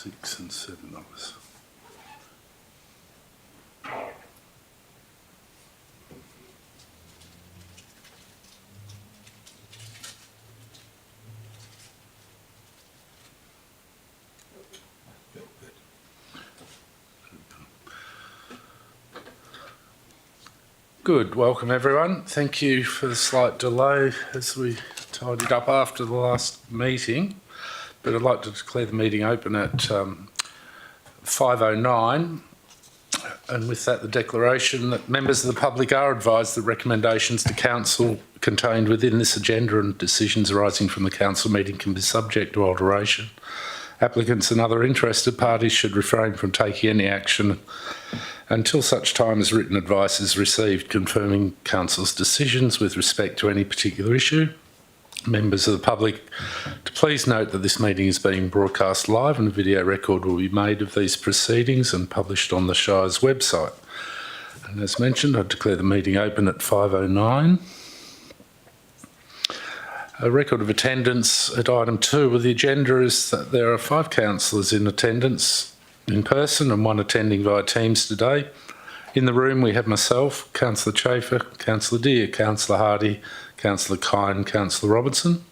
6 and 7 of us. Good, welcome everyone. Thank you for the slight delay as we tidied up after the last meeting. But I'd like to declare the meeting open at 5:09. And with that, the declaration that members of the public are advised that recommendations to council contained within this agenda and decisions arising from the council meeting can be subject to alteration. Applicants and other interested parties should refrain from taking any action until such time as written advice is received confirming council's decisions with respect to any particular issue. Members of the public to please note that this meeting is being broadcast live and a video record will be made of these proceedings and published on the Shire's website. And as mentioned, I declare the meeting open at 5:09. A record of attendance at item 2 of the agenda is that there are 5 councillors in attendance in person and 1 attending via Teams today. In the room we have myself, Councillor Chafer, Councillor Deere, Councillor Hardy, Councillor Kine, Councillor Robertson.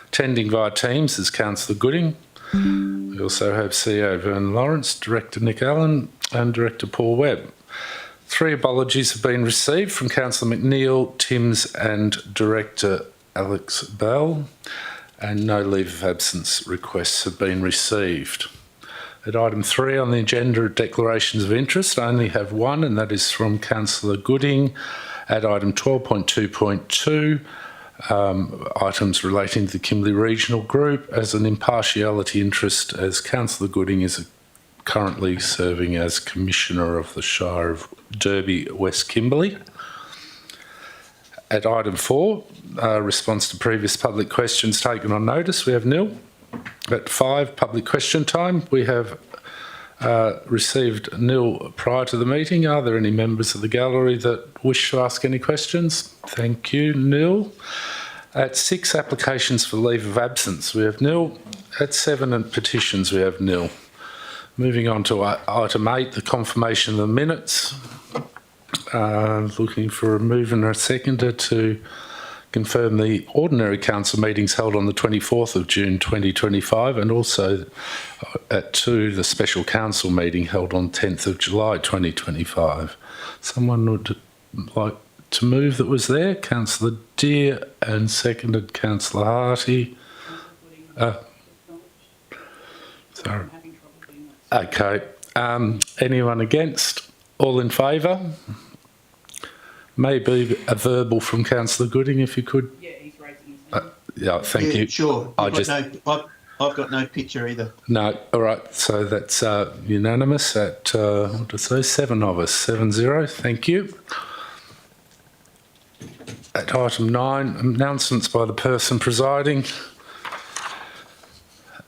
Attending via Teams is Councillor Gooding. We also have CEO Vern Lawrence, Director Nick Allen and Director Paul Webb. 3 apologies have been received from Councillor McNeil, Timms and Director Alex Bell, and no leave of absence requests have been received. At item 3 on the agenda, declarations of interest, I only have 1, and that is from Councillor Gooding at item 12.2.2, items relating to the Kimberley Regional Group as an impartiality interest, as Councillor Gooding is currently serving as Commissioner of the Shire of Derby West Kimberley. At item 4, response to previous public questions taken on notice, we have nil. At 5, public question time, we have received nil prior to the meeting. Are there any members of the gallery that wish to ask any questions? Thank you, nil. At 6, applications for leave of absence, we have nil. At 7, and petitions, we have nil. Moving on to item 8, the confirmation of the minutes. Looking for a mover and a seconder to confirm the ordinary council meetings held on the 24th of June 2025 and also at 2 the special council meeting held on 10th of July 2025. Someone would like to move that was there? Councillor Deere and seconded Councillor Harty. Sorry. Okay. Anyone against? All in favour? Maybe a verbal from Councillor Gooding, if you could. Yeah, he's raising his hand. Yeah, thank you. Sure. I've got no picture either. No, all right. So that's unanimous at, what did I say, 7 of us, 7-0. Thank you. At item 9, announcements by the person presiding.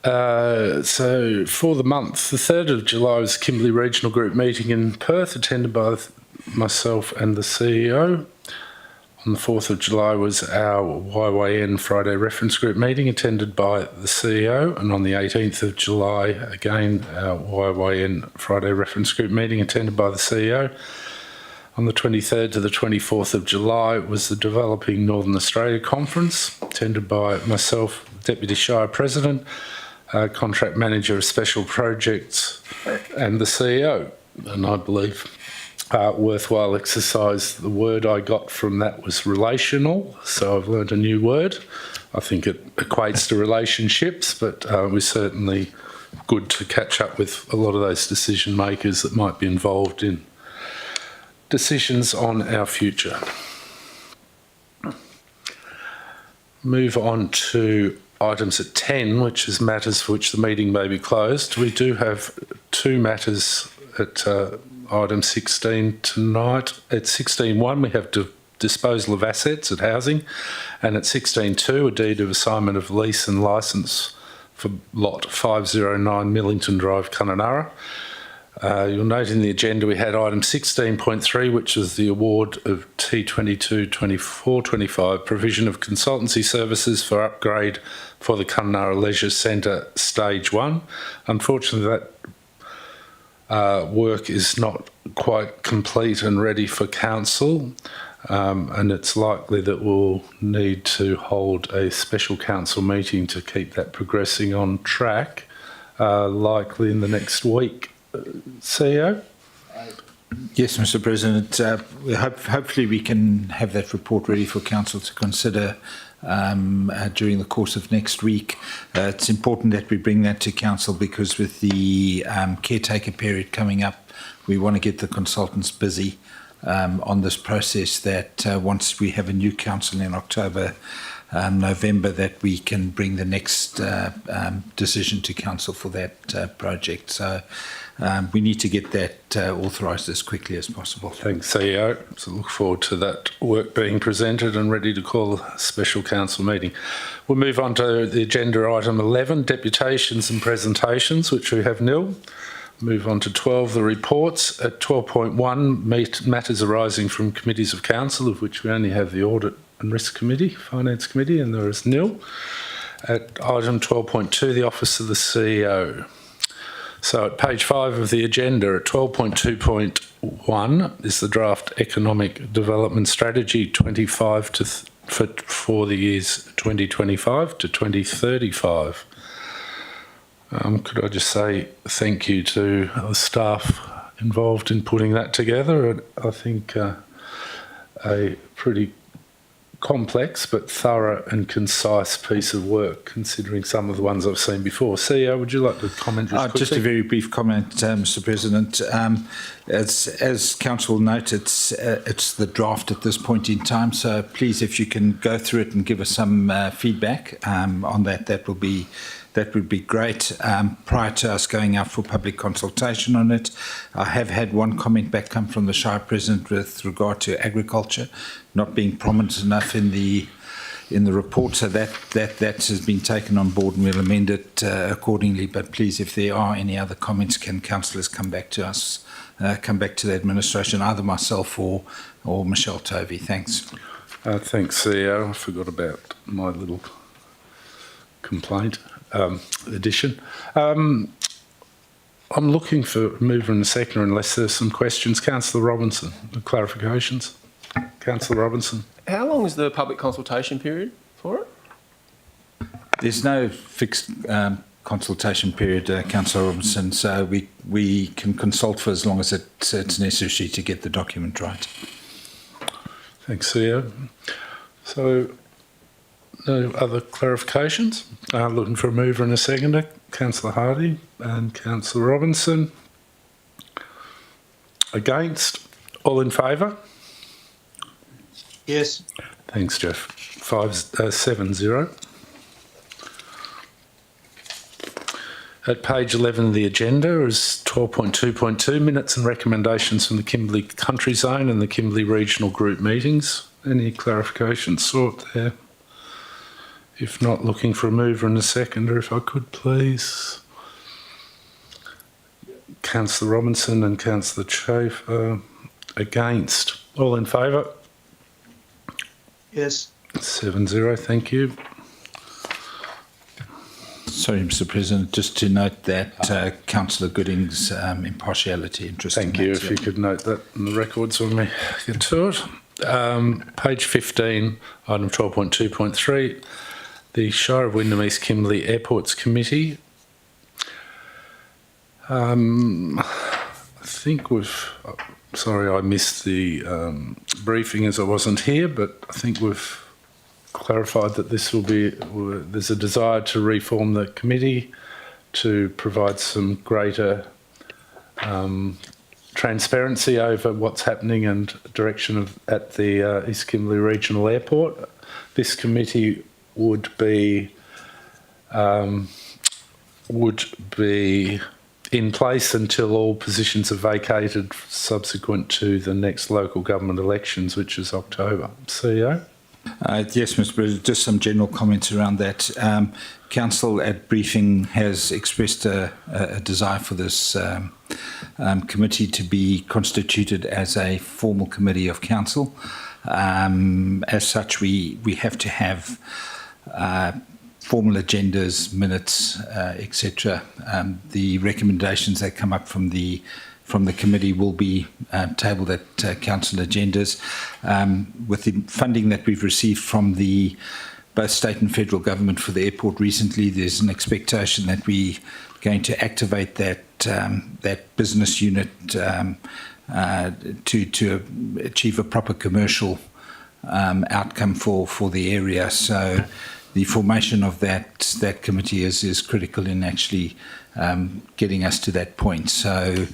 So for the month, the 3rd of July was Kimberley Regional Group meeting in Perth, attended by myself and the CEO. On the 4th of July was our YYN Friday Reference Group meeting attended by the CEO, and on the 18th of July again our YYN Friday Reference Group meeting attended by the CEO. On the 23rd to the 24th of July was the Developing Northern Australia Conference attended by myself, Deputy Shire President, Contract Manager of Special Projects and the CEO, and I believe worthwhile exercise. The word I got from that was relational, so I've learned a new word. I think it equates to relationships, but we're certainly good to catch up with a lot of those decision makers that might be involved in decisions on our future. Move on to items at 10, which is matters for which the meeting may be closed. We do have 2 matters at item 16 tonight. At 16.1 we have disposal of assets at housing, and at 16.2 a deed of assignment of lease and licence for lot 509 Millington Drive, Kununurra. You'll note in the agenda we had item 16.3, which is the award of T22 24-25 provision of consultancy services for upgrade for the Kununurra Leisure Centre Stage 1. Unfortunately, that work is not quite complete and ready for council, and it's likely that we'll need to hold a special council meeting to keep that progressing on track, likely in the next week. CEO? Yes, Mr. President. Hopefully we can have that report ready for council to consider during the course of next week. It's important that we bring that to council because with the caretaker period coming up, we want to get the consultants busy on this process, that once we have a new council in October, November, that we can bring the next decision to council for that project. So we need to get that authorised as quickly as possible. Thanks, CEO. So look forward to that work being presented and ready to call a special council meeting. We'll move on to the agenda item 11, deputations and presentations, which we have nil. Move on to 12, the reports. At 12.1, matters arising from committees of council, of which we only have the Audit and Risk Committee, Finance Committee, and there is nil. At item 12.2, the Office of the CEO. So at page 5 of the agenda, at 12.2.1 is the draft Economic Development Strategy 25 for the years 2025 to 2035. Could I just say thank you to the staff involved in putting that together? I think a pretty complex but thorough and concise piece of work, considering some of the ones I've seen before. CEO, would you like to comment just quickly? Just a very brief comment, Mr. President. As council note, it's the draft at this point in time, so please, if you can go through it and give us some feedback on that, that would be great. Prior to us going out for public consultation on it, I have had one comment back come from the Shire President with regard to agriculture not being prominent enough in the report, so that has been taken on board and we'll amend it accordingly. But please, if there are any other comments, can councillors come back to us, come back to the administration, either myself or Michelle Tovey. Thanks. Thanks, CEO. I forgot about my little complaint. Addition. I'm looking for a mover and a seconder unless there's some questions. Councillor Robinson, clarifications. Councillor Robinson. How long is the public consultation period for it? There's no fixed consultation period, Councillor Robinson, so we can consult for as long as it's necessary to get the document right. Thanks, CEO. So, no other clarifications? Looking for a mover and a seconder. Councillor Hardy and Councillor Robinson. Against? All in favour? Yes. Thanks, Jeff. 7-0. At page 11 of the agenda is 12.2.2, minutes and recommendations from the Kimberley Country Zone and the Kimberley Regional Group meetings. Any clarifications sought there? If not, looking for a mover and a seconder, if I could, please. Councillor Robinson and Councillor Chafe. Against? All in favour? Yes. 7-0, thank you. Sorry, Mr. President, just to note that Councillor Gooding's impartiality interest. Thank you. If you could note that in the records when we get to it. Page 15, item 12.2.3, the Shire of Wyndham East Kimberley Airports Committee. I think we've... Sorry, I missed the briefing as I wasn't here, but I think we've clarified that this will be, there's a desire to reform the committee to provide some greater transparency over what's happening and direction at the East Kimberley Regional Airport. This committee would be in place until all positions are vacated subsequent to the next local government elections, which is October. CEO? Yes, Mr. President, just some general comments around that. Council at briefing has expressed a desire for this committee to be constituted as a formal committee of council. As such, we have to have formal agendas, minutes, etc. The recommendations that come up from the committee will be tabled at council agendas. With the funding that we've received from both state and federal government for the airport recently, there's an expectation that we're going to activate that business unit to achieve a proper commercial outcome for the area. So the formation of that committee is critical in actually getting us to that point. So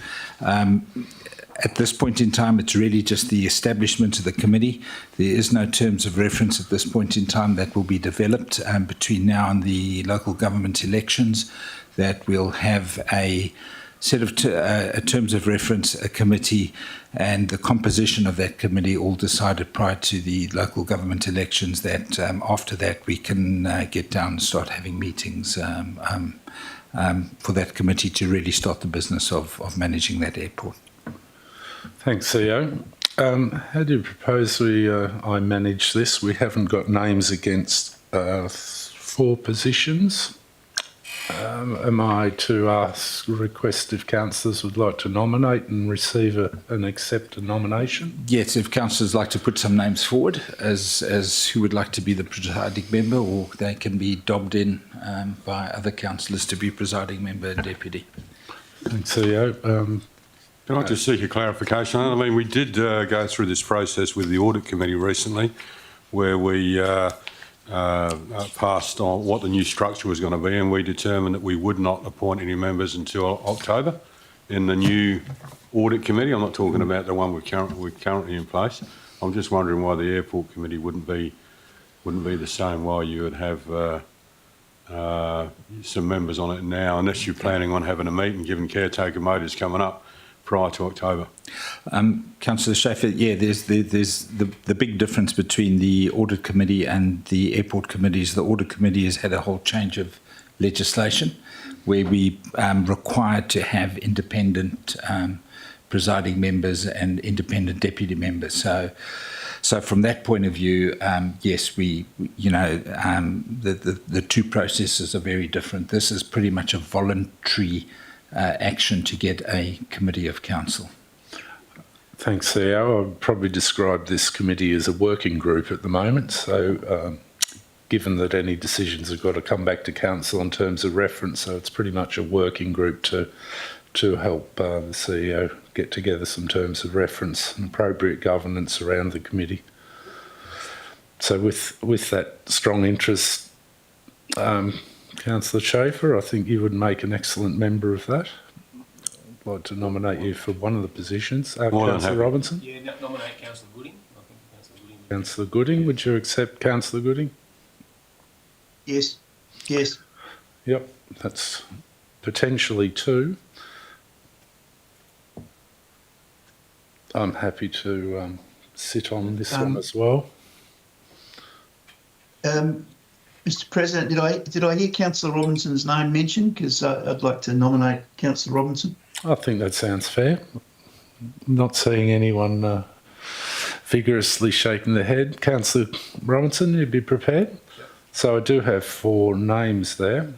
at this point in time, it's really just the establishment of the committee. There is no terms of reference at this point in time that will be developed between now and the local government elections, that we'll have a set of terms of reference, a committee, and the composition of that committee all decided prior to the local government elections, that after that we can get down and start having meetings for that committee to really start the business of managing that airport. Thanks, CEO. How do you propose I manage this? We haven't got names against 4 positions. Am I to request if councillors would like to nominate and receive and accept a nomination? Yes, if councillors like to put some names forward as who would like to be the presiding member, or they can be dobbed in by other councillors to be presiding member and deputy. Thanks, CEO. Can I just seek a clarification? I mean, we did go through this process with the Audit Committee recently, where we passed on what the new structure was going to be, and we determined that we would not appoint any members until October in the new Audit Committee. I'm not talking about the one we're currently in place. I'm just wondering why the Airport Committee wouldn't be the same, why you would have some members on it now, unless you're planning on having a meeting, given Caretaker Motors coming up prior to October. Councillor Schaefer, yeah, there's the big difference between the Audit Committee and the Airport Committees. The Audit Committee has had a whole change of legislation where we required to have independent presiding members and independent deputy members. So from that point of view, yes, the 2 processes are very different. This is pretty much a voluntary action to get a committee of council. Thanks, CEO. I would probably describe this committee as a working group at the moment. So given that any decisions have got to come back to council in terms of reference, so it's pretty much a working group to help the CEO get together some terms of reference and appropriate governance around the committee. So with that strong interest, Councillor Schaefer, I think you would make an excellent member of that. I'd like to nominate you for one of the positions. Councillor Robinson? Yeah, nominate Councillor Gooding. Councillor Gooding, would you accept Councillor Gooding? Yes. Yep, that's potentially 2. I'm happy to sit on this one as well. Mr. President, did I hear Councillor Robinson's name mentioned? Because I'd like to nominate Councillor Robinson. I think that sounds fair. Not seeing anyone vigorously shaking their head. Councillor Robinson, you'd be prepared? Yep. So I do have 4 names there.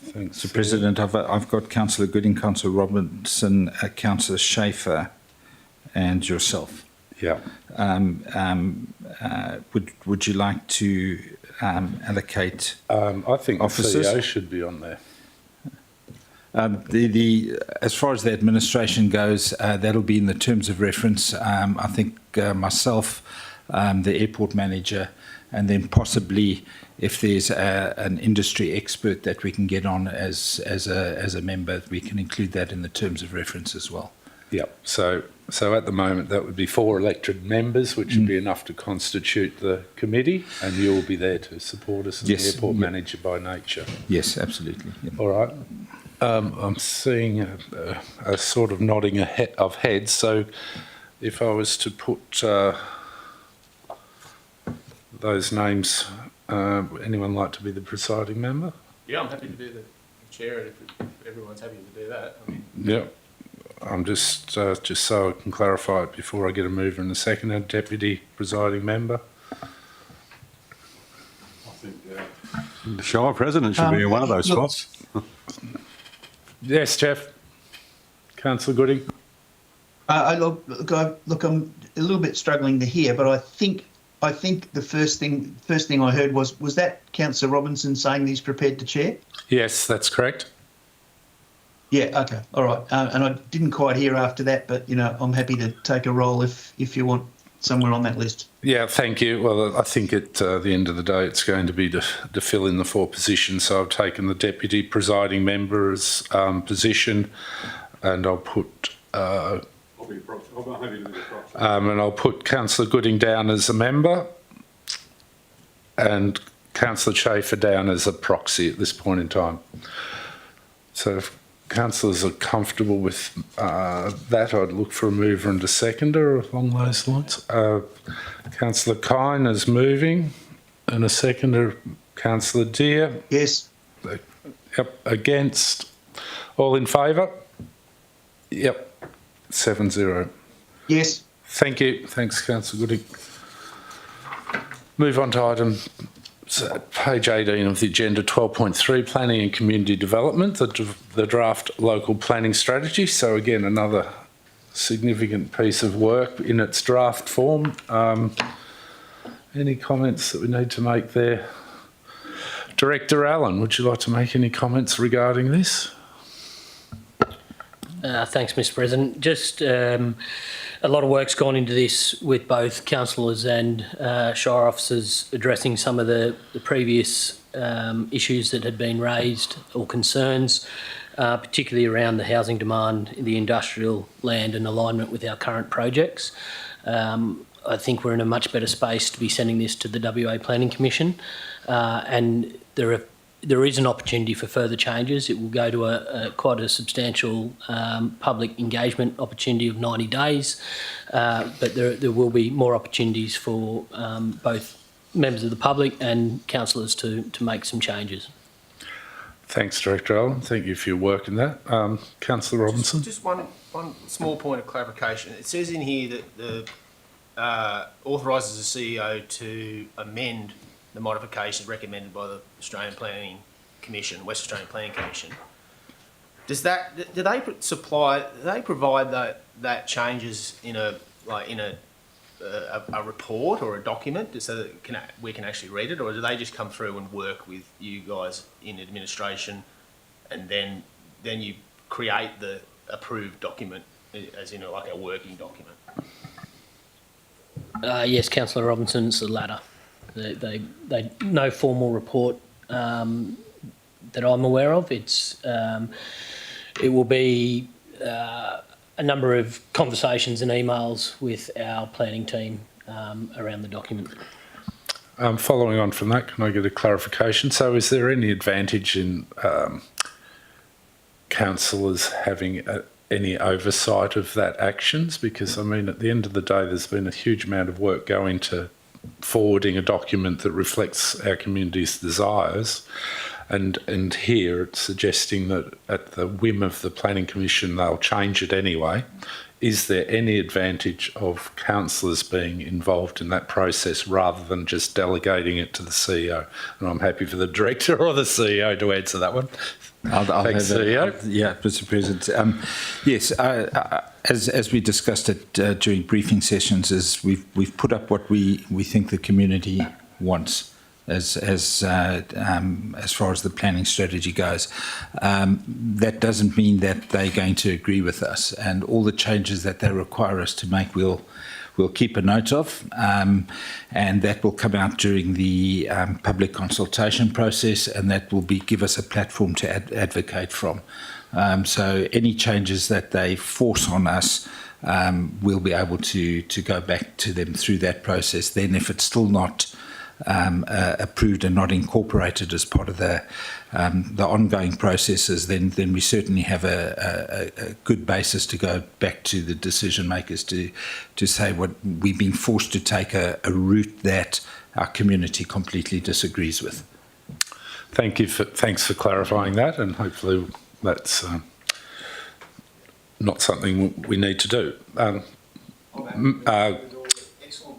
Thanks. Mr. President, I've got Councillor Gooding, Councillor Robinson, Councillor Schaefer, and yourself. Yeah. Would you like to allocate I think officers? The CEO should be on there. As far as the administration goes, that'll be in the terms of reference. I think myself, the airport manager, and then possibly if there's an industry expert that we can get on as a member, we can include that in the terms of reference as well. Yeah. So at the moment that would be 4 elected members, which would be enough to constitute the committee, and you'll be there to support us as the airport manager by nature. Yes, absolutely. Yep. All right. I'm seeing a sort of nodding of heads. So if I was to put those names, anyone like to be the presiding member? Yeah, I'm happy to do the chair if everyone's happy to do that. I mean, Yep. I'm just so I can clarify it before I get a mover and a seconder, deputy presiding member. The Shire President should be in one of those look- spots. Yes, Jeff. Councillor Gooding. Look, I'm a little bit struggling to hear, but I think the first thing I heard was that Councillor Robinson saying that he's prepared to chair. Yes, that's correct. Yeah. Okay. All right. And I didn't quite hear after that, but I'm happy to take a role if you want somewhere on that list. Yeah, thank you. Well, I think at the end of the day, it's going to be to fill in the 4 positions. So I've taken the deputy presiding member's position, and I'll put I'll be happy to be the proxy. and I'll put Councillor Gooding down as a member, and Councillor Schaefer down as a proxy at this point in time. So if councillors are comfortable with that, I'd look for a mover and a seconder along those lines. Councillor Kine is moving, and a seconder, Councillor Deere. Yes. Yep. Against? All in favour? Yep. 7-0. Yes. Thank you. Thanks, Councillor Gooding. Move on to item page 18 of the agenda, 12.3, planning and community development, the draft local planning strategy. So again, another significant piece of work in its draft form. Any comments that we need to make there? Director Allen, would you like to make any comments regarding this? Thanks, Mr. President. Just a lot of work's gone into this with both councillors and Shire officers addressing some of the previous issues that had been raised or concerns, particularly around the housing demand in the industrial land and alignment with our current projects. I think we're in a much better space to be sending this to the WA Planning Commission, and there is an opportunity for further changes. It will go to quite a substantial public engagement opportunity of 90 days, but there will be more opportunities for both members of the public and councillors to make some changes. Thanks, Director Allen. Thank you for your work in that. Councillor Robinson? Just one small point of clarification. It says in here that the authorises the CEO to amend the modifications recommended by the Australian Planning Commission, West Australian Planning Commission. Do they provide that changes in a report or a document so that we can actually read it, or do they just come through and work with you guys in administration, and then you create the approved document as in like a working document? Yes, Councillor Robinson, it's the latter. They no formal report that I'm aware of. It will be a number of conversations and emails with our planning team around the document. Following on from that, can I get a clarification? So is there any advantage in councillors having any oversight of that actions? Because, I mean, at the end of the day, there's been a huge amount of work going to forwarding a document that reflects our community's desires, and here it's suggesting that at the whim of the Planning Commission they'll change it anyway. Is there any advantage of councillors being involved in that process rather than just delegating it to the CEO? And I'm happy for the Director or the CEO to answer that one. I'll Thanks, have CEO. Yeah, Mr. President. Yes, as we discussed it during briefing sessions, is we've put up what we think the community wants as far as the planning strategy goes. That doesn't mean that they're going to agree with us, and all the changes that they require us to make, we'll keep a note of, and that will come out during the public consultation process, and that will give us a platform to advocate from. So any changes that they force on us, we'll be able to go back to them through that process. Then if it's still not approved and not incorporated as part of the ongoing processes, then we certainly have a good basis to go back to the decision makers to say what we've been forced to take a route that our community completely disagrees with. Thanks for clarifying that, and hopefully that's not something we need to do. Excellent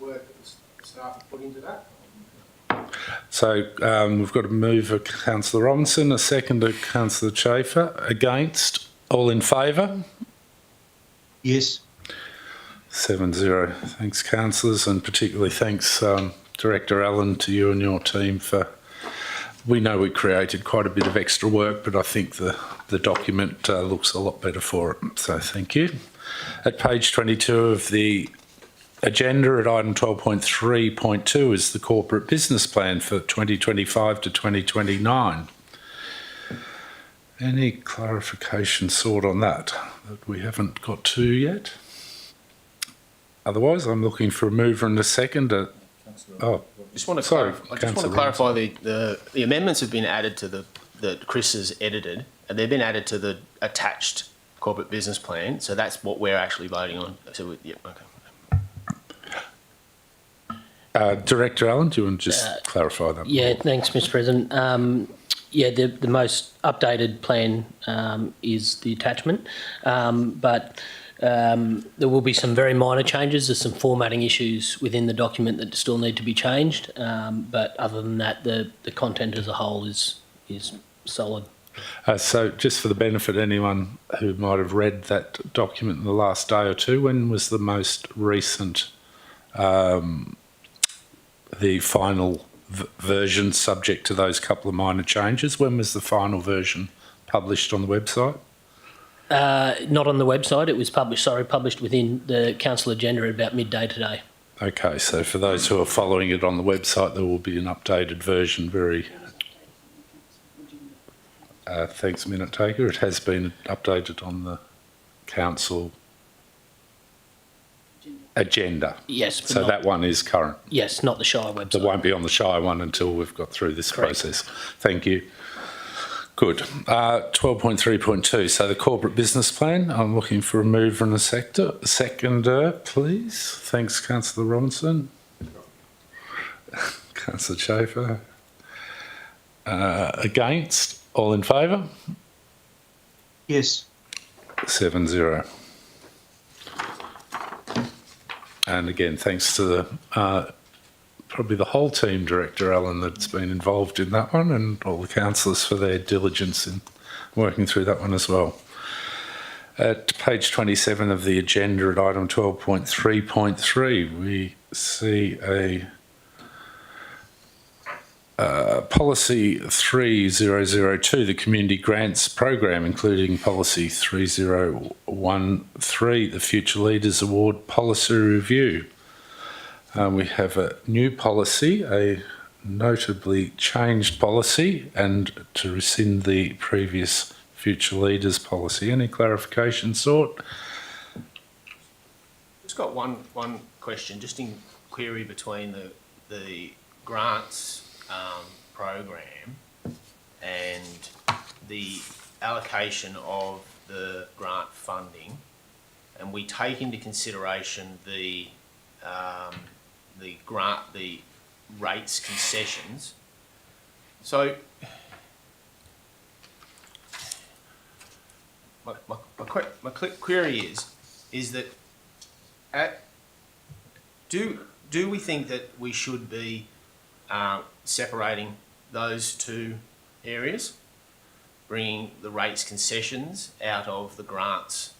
work that the staff have put into that. So we've got a move of Councillor Robinson, a second of Councillor Schaefer. Against? All in favour? Yes. 7-0. Thanks, councillors, and particularly thanks, Director Allen, to you and your team for. We know we created quite a bit of extra work, but I think the document looks a lot better for it. So thank you. At page 22 of the agenda, at item 12.3.2 is the corporate business plan for 2025 to 2029. Any clarification sought on that we haven't got to yet? Otherwise, I'm looking for a mover and a second. Just want to Sorry, clarify the amendments have been added to that Chris has edited, and they've been added to the attached corporate business plan. So that's what we're actually voting on. So okay. Director Allen, do you want to just clarify that? Yeah, thanks, Mr. President. The most updated plan is the attachment, but there will be some very minor changes. There's some formatting issues within the document that still need to be changed, but other than that, the content as a whole is solid. So just for the benefit of anyone who might have read that document in the last day or two, when was the most recent, the final version subject to those couple of minor changes? When was the final version published on the website? Not on the website. It was published within the council agenda at about midday today. Okay, so for those who are following it on the website, there will be an updated version. Thanks, Minute Taker. It has been updated on the council agenda. Yes, but So that one is current. Yes, not the Shire website. It won't be on the Shire one until we've got through this Correct. process. Thank you. Good. 12.3.2. So the corporate business plan. I'm looking for a mover and a seconder, please. Thanks, Councillor Robinson. Councillor Schaefer. Against? All in favour? Yes. 7-0. And again, thanks to the probably the whole team, Director Allen, that's been involved in that one, and all the councillors for their diligence in working through that one as well. At page 27 of the agenda at item 12.3.3, we see a policy 3002, the community grants program, including policy 3013, the Future Leaders Award policy review. We have a new policy, a notably changed policy, and to rescind the previous Future Leaders policy. Any clarification sought? Just got one question, just in query between the grants program and the allocation of the grant funding, and we take into consideration the rates concessions. So my query is that do we think that we should be separating those two areas, bringing the rates concessions out of the grants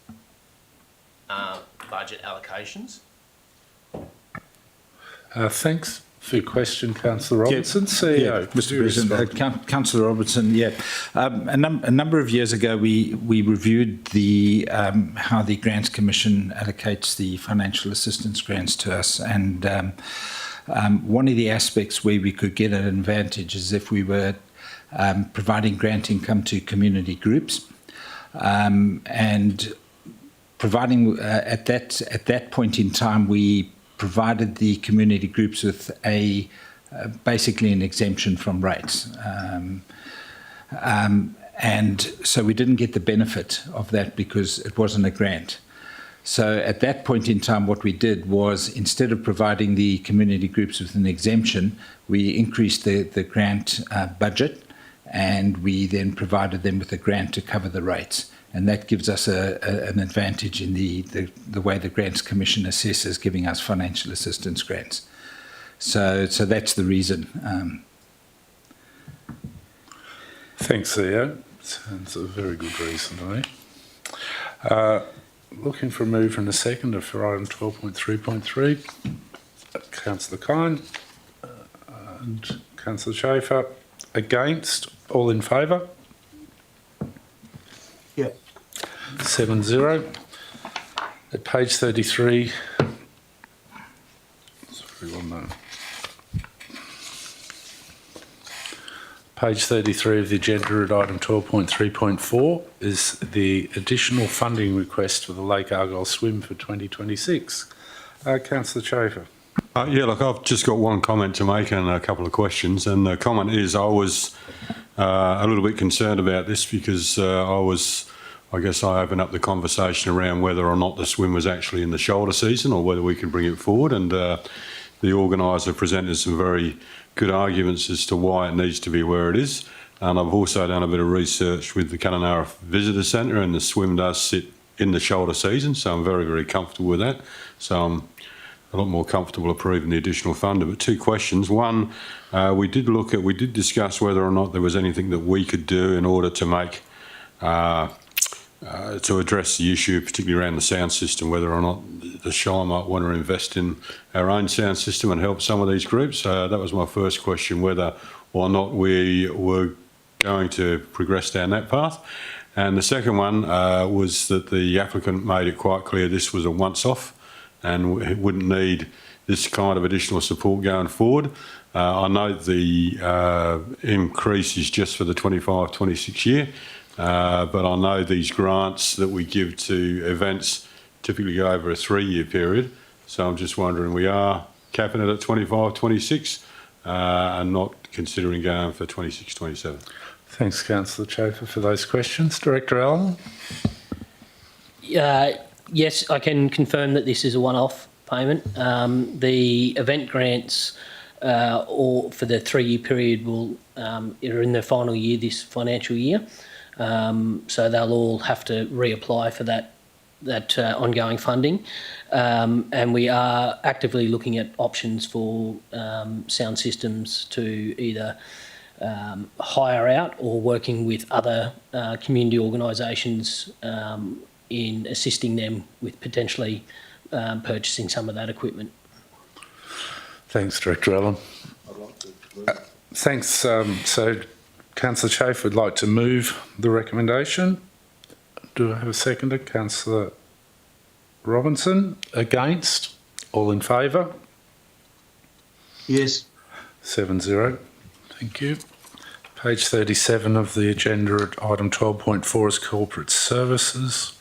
budget allocations? Thanks for your question, Councillor Robertson. CEO. Yeah, Mr. President, Councillor Robertson, a number of years ago we reviewed how the Grants Commission allocates the financial assistance grants to us, and one of the aspects where we could get an advantage is if we were providing grant income to community groups, and providing at that point in time we provided the community groups with a basically an exemption from rates. And so we didn't get the benefit of that because it wasn't a grant. So at that point in time, what we did was, instead of providing the community groups with an exemption, we increased the grant budget, and we then provided them with a grant to cover the rates. And that gives us an advantage in the way the Grants Commission assesses, giving us financial assistance grants. So that's the reason. Thanks, Theo. Sounds a very good reason to me. Looking for a mover and a seconder for item 12.3.3. Councillor Kine and Councillor Schaefer. Against? All in favour? Yeah. 7-0. At page 33. Sorry, one moment. Page 33 of the agenda at item 12.3.4 is the additional funding request for the Lake Argyle Swim for 2026. Councillor Schaefer. Yeah, look, I've just got one comment to make and a couple of questions. And the comment is, I was a little bit concerned about this because I guess I opened up the conversation around whether or not the swim was actually in the shoulder season or whether we could bring it forward. And the organiser presented some very good arguments as to why it needs to be where it is. And I've also done a bit of research with the Kununurra Visitor Centre, and the swim does sit in the shoulder season, so I'm very, very comfortable with that. So I'm a lot more comfortable approving the additional funding. But two questions. One, we did discuss whether or not there was anything that we could do in order to make to address the issue, particularly around the sound system, whether or not the Shire might want to invest in our own sound system and help some of these groups. That was my first question, whether or not we were going to progress down that path. And the second one was that the applicant made it quite clear this was a once-off and it wouldn't need this kind of additional support going forward. I know the increase is just for the 25-26 year, but I know these grants that we give to events typically go over a 3-year period. So I'm just wondering, we are capping it at 25-26 and not considering going for 26-27. Thanks, Councillor Schaefer, for those questions. Director Allen? Yes, I can confirm that this is a one-off payment. The event grants or for the 3-year period will are in their final year this financial year. So they'll all have to reapply for that ongoing funding. And we are actively looking at options for sound systems to either hire out or working with other community organisations in assisting them with potentially purchasing some of that equipment. Thanks, Director Allen. Thanks. So Councillor Schaefer would like to move the recommendation. Do I have a seconder? Councillor Robinson. Against? All in favour? Yes. 7-0. Thank you. Page 37 of the agenda at item 12.4 is corporate services.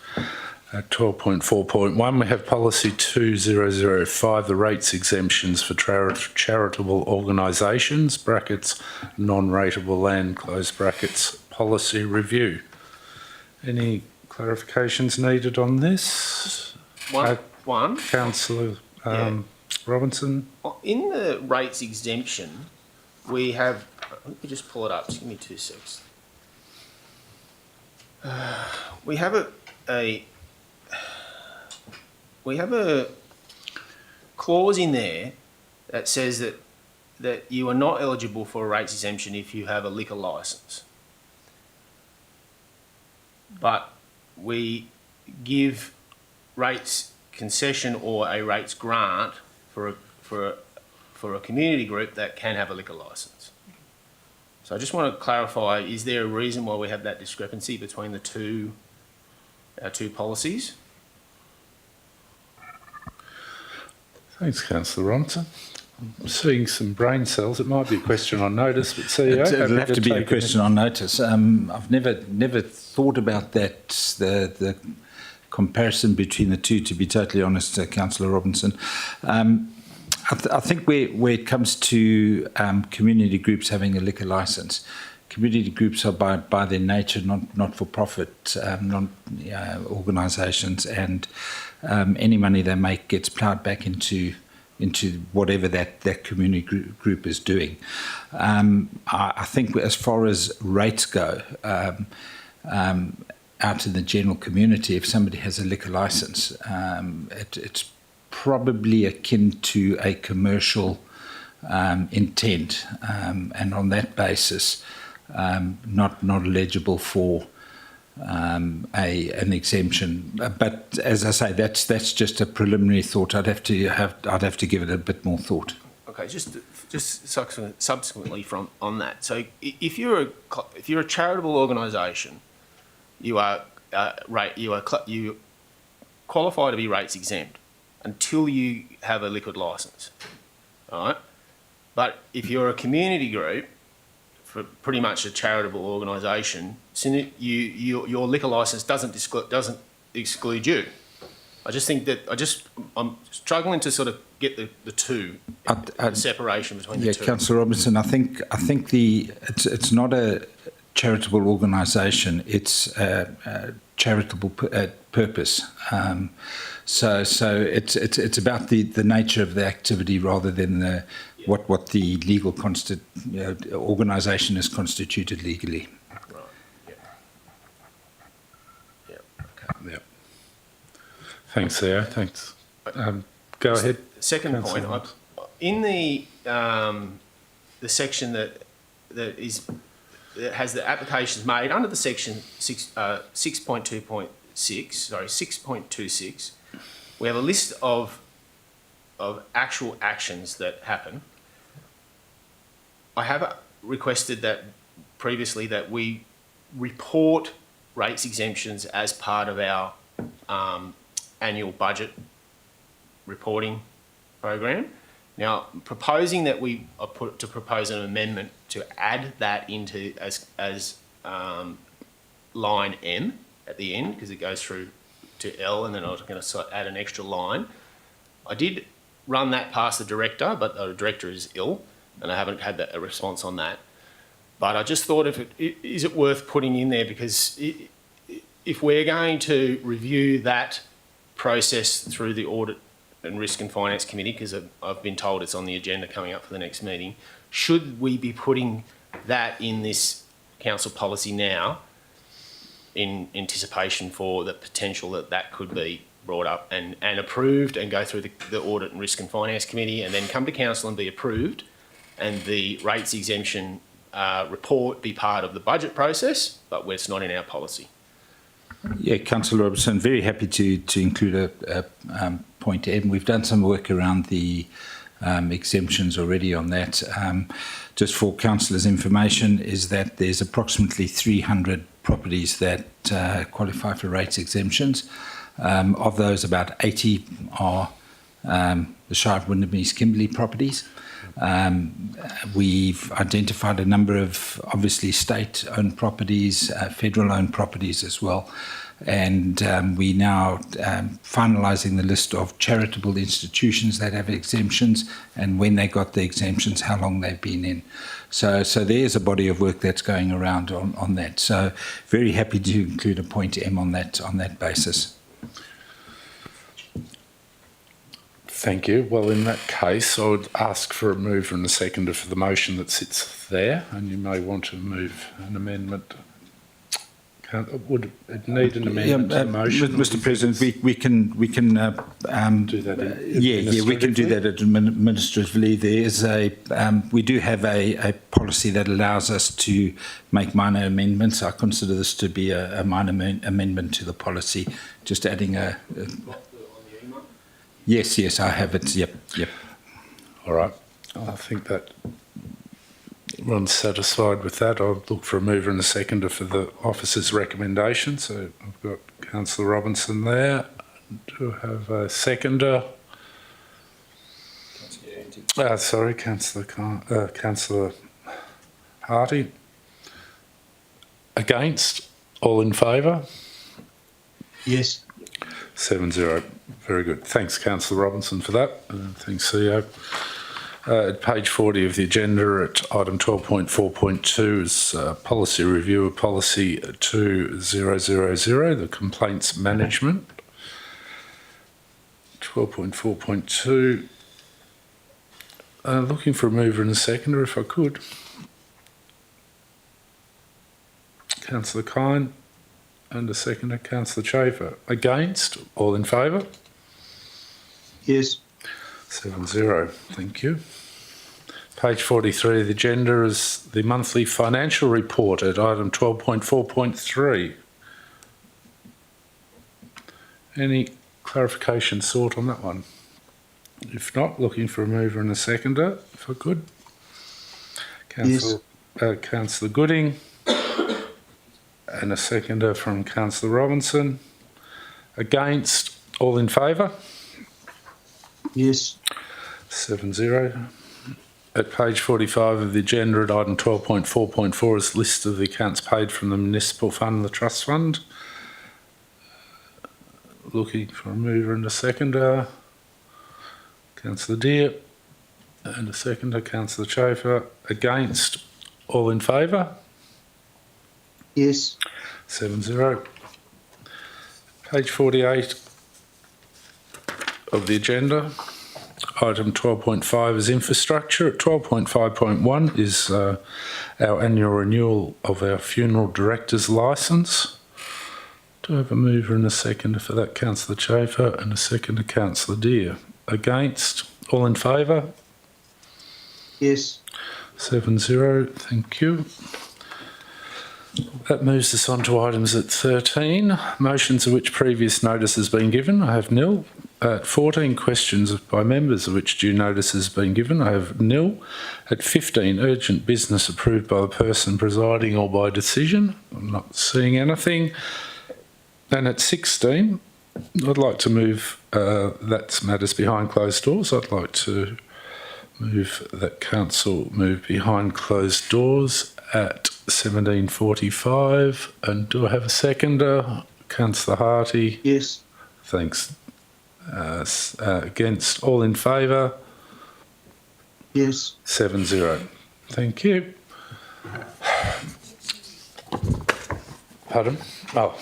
At 12.4.1 we have policy 2005, the rates exemptions for charitable organisations, brackets, non-rateable land, close brackets, policy review. Any clarifications needed on this? One. Councillor Yeah. Robinson? In the rates exemption, we have, let me just pull it up, just give me 2 secs. We have a clause in there that says that you are not eligible for a rates exemption if you have a liquor licence. But we give rates concession or a rates grant for a community group that can have a liquor licence. So I just want to clarify, is there a reason why we have that discrepancy between our two policies? Thanks, Councillor Robinson. I'm seeing some brain cells. It might be a question on notice, but CEO, It'll have to be a question on notice. I've never thought about that, the comparison between the two, to be totally honest, Councillor Robinson. I think where it comes to community groups having a liquor license, community groups are by their nature not for profit organisations, and any money they make gets ploughed back into whatever that community group is doing. I think as far as rates go, out in the general community, if somebody has a liquor license, it's probably akin to a commercial intent, and on that basis, not eligible for an exemption. But as I say, that's just a preliminary thought. I'd have to give it a bit more thought. Okay, just subsequently on that. So if you're a charitable organisation, you qualify to be rates exempt until you have a liquid licence, all right? But if you're a community group, for pretty much a charitable organisation, your liquor licence doesn't exclude you. I just think that I'm struggling to sort of get the two, the separation between the two. Yeah, Councillor Robinson, I think it's not a charitable organisation; it's a charitable purpose. So it's about the nature of the activity rather than what the legal organisation is constituted legally. Right. Yeah. Yeah. Okay. Yeah. Thanks, Theo. Thanks. Go ahead. Second Councillor point, in the section that has the applications made under the section 6.26, we have a list of actual actions that happen. I have requested that previously that we report rates exemptions as part of our annual budget reporting program. Now, proposing that we propose an amendment to add that into as line M at the end, because it goes through to L, and then I was going to add an extra line. I did run that past the director, but the director is ill, and I haven't had a response on that. But I just thought, is it worth putting in there, because if we're going to review that process through the Audit and Risk and Finance Committee, because I've been told it's on the agenda coming up for the next meeting, should we be putting that in this council policy now in anticipation for the potential that could be brought up and approved and go through the Audit and Risk and Finance Committee and then come to council and be approved, and the rates exemption report be part of the budget process, but it's not in our policy? Yeah, Councillor Robertson, very happy to include a point M. We've done some work around the exemptions already on that. Just for councillors' information, is that there's approximately 300 properties that qualify for rates exemptions. Of those, about 80 are the Shire of Wyndham East Kimberley properties. We've identified a number of obviously state-owned properties, federal-owned properties as well, and we're now finalising the list of charitable institutions that have exemptions and when they got the exemptions, how long they've been in. So there's a body of work that's going around on that. So very happy to include a point M on that basis. Thank you. Well, in that case, I would ask for a mover and a seconder for the motion that sits there, and you may want to move an amendment. Would it need an amendment to the motion? Mr. President, we can do that. we can do that administratively. There is we do have a policy that allows us to make minor amendments. I consider this to be a minor amendment to the policy, just adding a. Yes, I have it. Yep. All right. I think that everyone's satisfied with that. I'll look for a mover and a seconder for the officer's recommendation. So I've got Councillor Robinson there. Do I have a seconder? Sorry, Councillor Harty. Against? All in favour? Yes. 7-0. Very good. Thanks, Councillor Robinson, for that. Thanks, CEO. At page 40 of the agenda, at item 12.4.2 is policy review of policy 2000, the complaints management. 12.4.2. Looking for a mover and a seconder, if I could. Councillor Kine, and a seconder, Councillor Chafer. Against? All in favour? Yes. 7-0. Thank you. Page 43 of the agenda is the monthly financial report at item 12.4.3. Any clarification sought on that one? If not, looking for a mover and a seconder, if I could. Councillor Gooding, and a seconder from Councillor Robinson. Against? All in favour? Yes. 7-0. At page 45 of the agenda at item 12.4.4 is list of the accounts paid from the municipal fund and the trust fund. Looking for a mover and a seconder. Councillor Deere, and a seconder, Councillor Chafer. Against? All in favour? Yes. 7-0. Page 48 of the agenda. Item 12.5 is infrastructure. At 12.5.1 is our annual renewal of our funeral director's licence. Do I have a mover and a seconder for that, Councillor Chafer, and a seconder, Councillor Deere? Against? All in favour? Yes. 7-0. Thank you. That moves us on to items at 13, motions of which previous notice has been given. I have nil. At 14, questions by members of which due notice has been given. I have nil. At 15, urgent business approved by the person presiding or by decision. I'm not seeing anything. And at 16, I'd like to move, that's matters behind closed doors. I'd like to move that council move behind closed doors at 17:45. And do I have a seconder? Councillor Harty. Yes. Thanks. Against? All in favour? Yes. 7-0. Thank you. Pardon? Oh,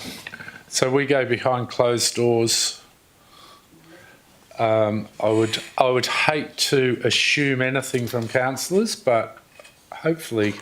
so we go behind closed doors. I would hate to assume anything from councillors, but hopefully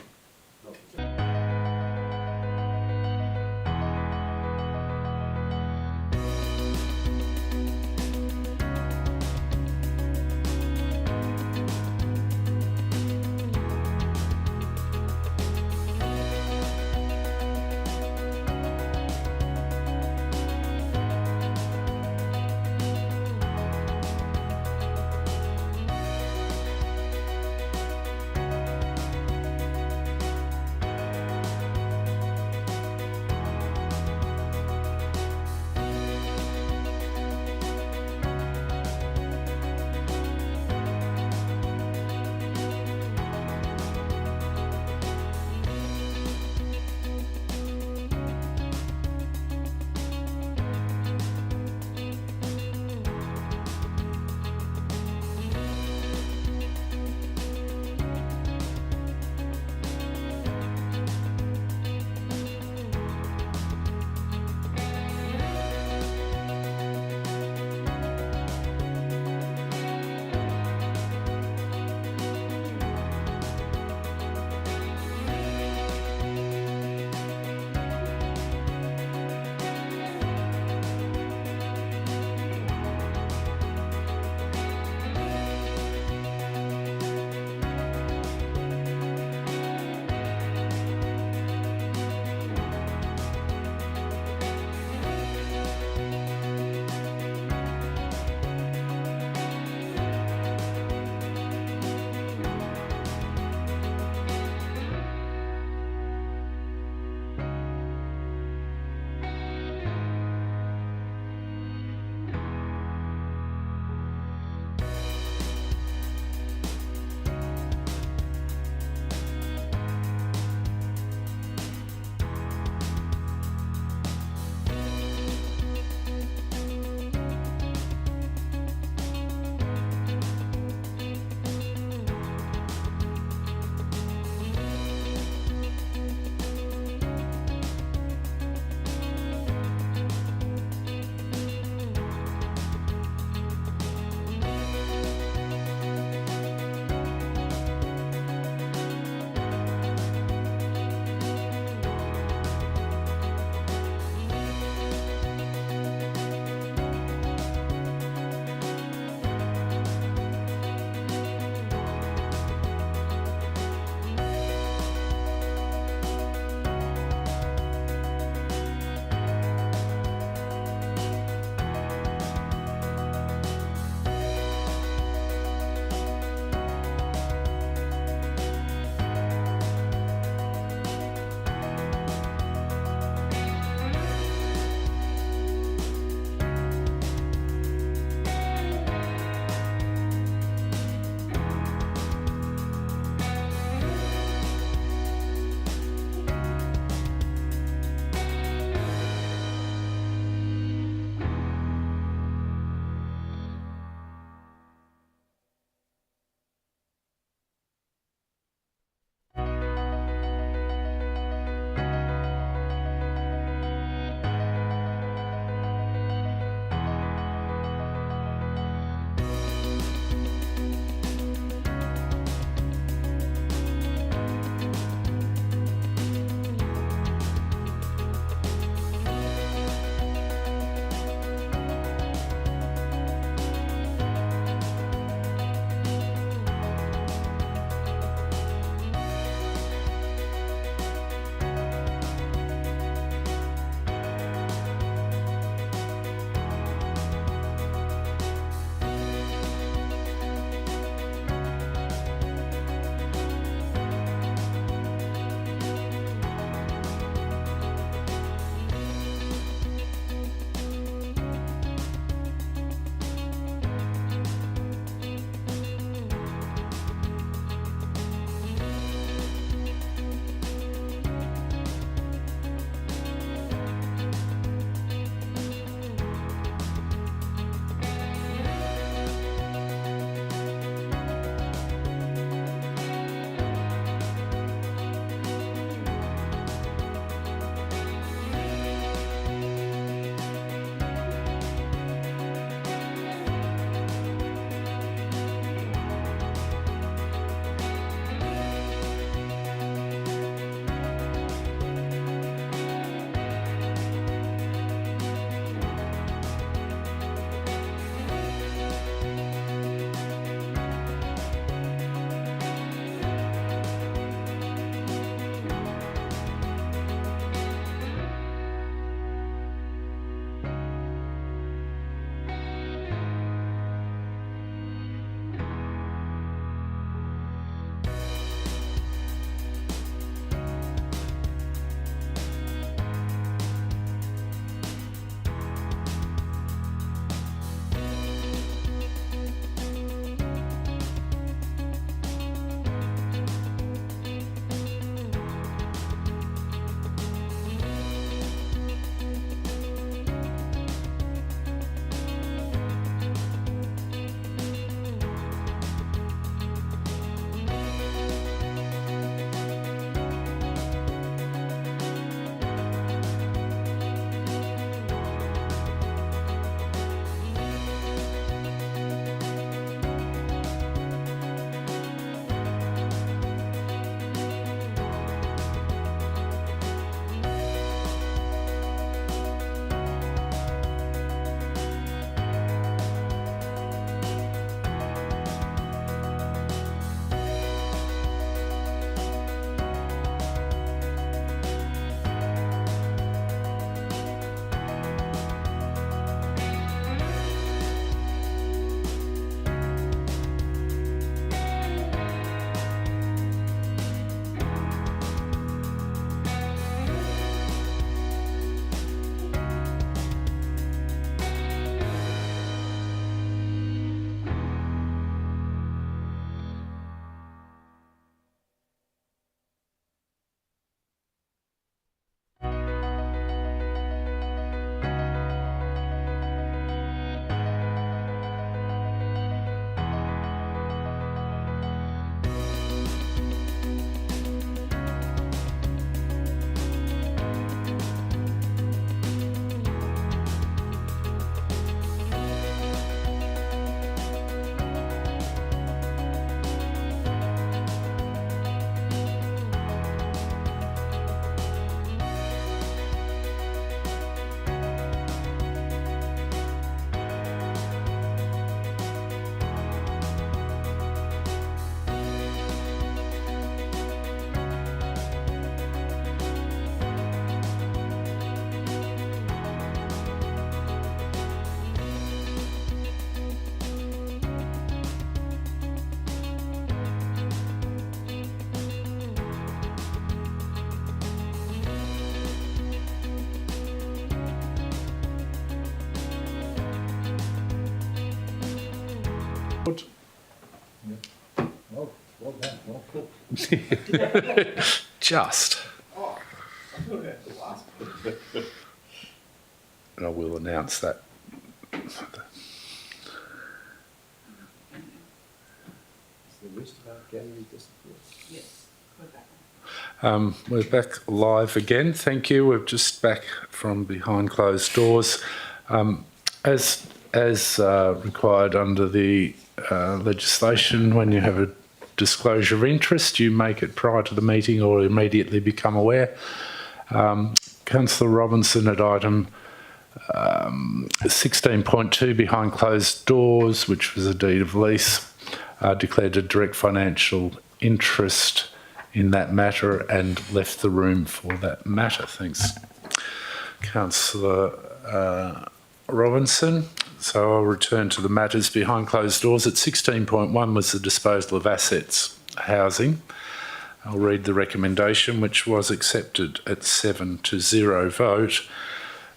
Just. And I will announce that. We're back live again. Thank you. We're just back from behind closed doors. As required under the legislation, when you have a disclosure of interest, you make it prior to the meeting or immediately become aware. Councillor Robinson at item 16.2 behind closed doors, which was a deed of lease, declared a direct financial interest in that matter and left the room for that matter. Thanks, Councillor Robinson. So I'll return to the matters behind closed doors. At 16.1 was the disposal of assets, housing. I'll read the recommendation, which was accepted at 7-0 vote.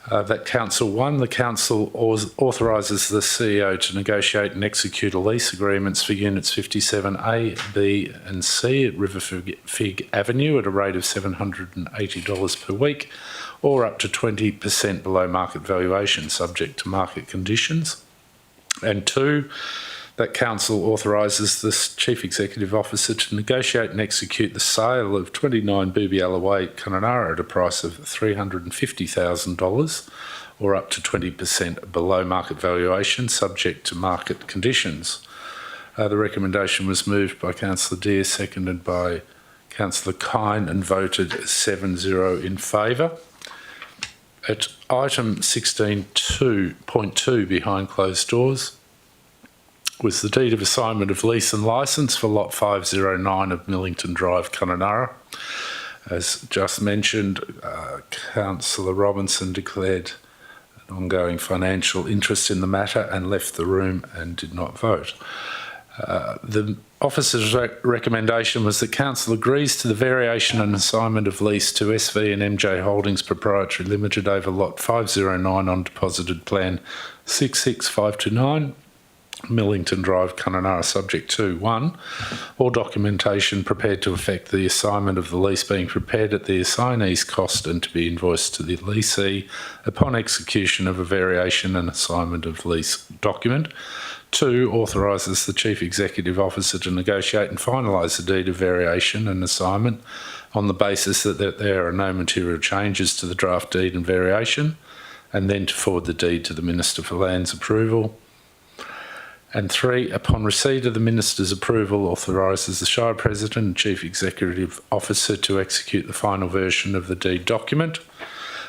That Council 1, the Council authorises the CEO to negotiate and execute a lease agreements for units 57A, B and C at Riverfig Avenue at a rate of $780 per week, or up to 20% below market valuation, subject to market conditions. And 2, that Council authorises the Chief Executive Officer to negotiate and execute the sale of 29 Boobyalla Way, Kununurra, at a price of $350,000, or up to 20% below market valuation, subject to market conditions. The recommendation was moved by Councillor Deere, seconded by Councillor Kine, and voted 7-0 in favour. At item 16.2 behind closed doors was the deed of assignment of lease and licence for lot 509 of Millington Drive, Kununurra. As just mentioned, Councillor Robinson declared an ongoing financial interest in the matter and left the room and did not vote. The officer's recommendation was that Council agrees to the variation and assignment of lease to SV and MJ Holdings Proprietary Limited over lot 509 on deposited plan 66529, Millington Drive, Kununurra, subject to 1, all documentation prepared to effect the assignment of the lease being prepared at the assignee's cost and to be invoiced to the leasee upon execution of a variation and assignment of lease document. 2, authorises the Chief Executive Officer to negotiate and finalise the deed of variation and assignment on the basis that there are no material changes to the draft deed and variation, and then to forward the deed to the Minister for Land's approval. And 3, upon receipt of the Minister's approval, authorises the Shire President and Chief Executive Officer to execute the final version of the deed document.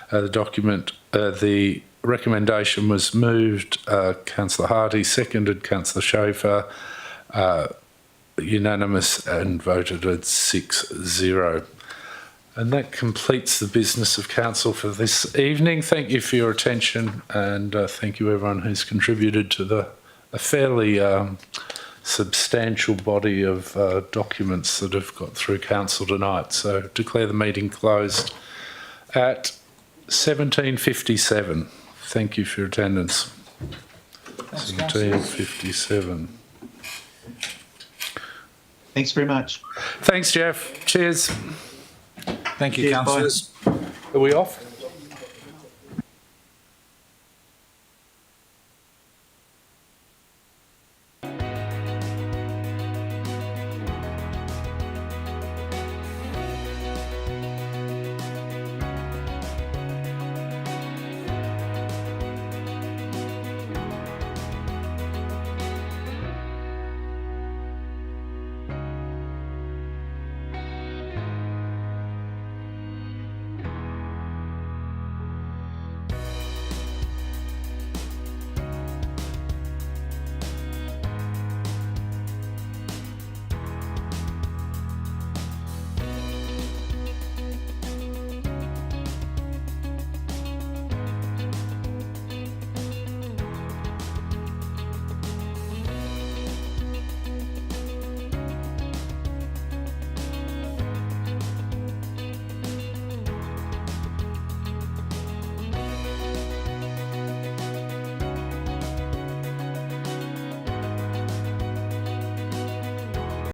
The recommendation was moved, Councillor Hardy, seconded Councillor Schaefer, unanimous, and voted at 6-0. And that completes the business of Council for this evening. Thank you for your attention, and thank you everyone who's contributed to a fairly substantial body of documents that have got through Council tonight. So declare the meeting closed at 17:57. Thank you for your attendance. 17:57. Thanks very much. Thanks, Jeff. Cheers. Thank you, Cheers, bye. councillors. Are we off?